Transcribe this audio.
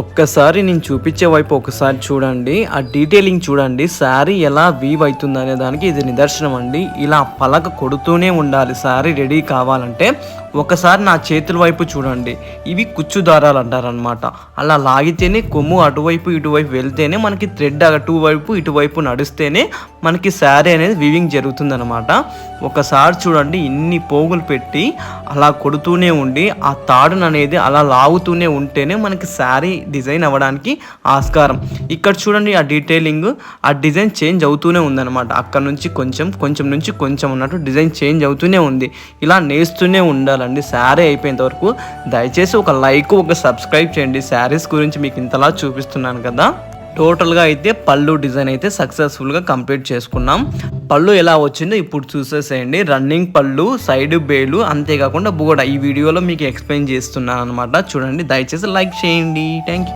ఒక్కసారి నేను చూపించే వైపు ఒకసారి చూడండి, ఆ డీటెయిలింగ్ చూడండి. శారీ ఎలా వీవ్ అవుతుంది అనే దానికి ఇది నిదర్శనం అండి. ఇలా పలక కొడుతూనే ఉండాలి శారీ రెడీ కావాలంటే. ఒకసారి నా చేతుల వైపు చూడండి, ఇవి కుచ్చు దారాలు అంటారనమాట. అలా లాగితేనే కొమ్ము అటువైపు ఇటువైపు వెళ్తేనే మనకి థ్రెడ్ అటువైపు ఇటువైపు నడిస్తేనే మనకి శారీ అనేది వీవింగ్ జరుగుతుందనమాట. ఒకసారి చూడండి, ఇన్ని పోగులు పెట్టి అలా కొడుతూనే ఉండి ఆ తాడును అనేది అలా లాగుతూనే ఉంటేనే మనకి శారీ డిజైన్ అవ్వడానికి ఆస్కారం. ఇక్కడ చూడండి ఆ డీటెయిలింగ్, ఆ డిజైన్ చేంజ్ అవుతూనే ఉందన్నమాట. అక్కడ నుంచి కొంచెం, కొంచెం నుంచి కొంచెం ఉన్నట్టు డిజైన్ చేంజ్ అవుతూనే ఉంది. ఇలా నేస్తూనే ఉండాలండి శారీ అయిపోయేంత వరకు. దయచేసి ఒక లైక్, ఒక సబ్స్క్రైబ్ చేయండి. శారీస్ గురించి మీకు ఇంతలా చూపిస్తున్నాను కదా. టోటల్గా అయితే పళ్ళు డిజైన్ అయితే సక్సెస్ఫుల్గా కంప్లీట్ చేసుకున్నాం. పళ్ళు ఎలా వచ్చిందో ఇప్పుడు చూసేసేయండి. రన్నింగ్ పళ్ళు, సైడ్ బేలు, అంతేకాకుండా బోర్డ ఈ వీడియోలో మీకు ఎక్స్ప్లెయిన్ చేస్తున్నాను అనమాట. చూడండి, దయచేసి లైక్ చేయండి. Thank you.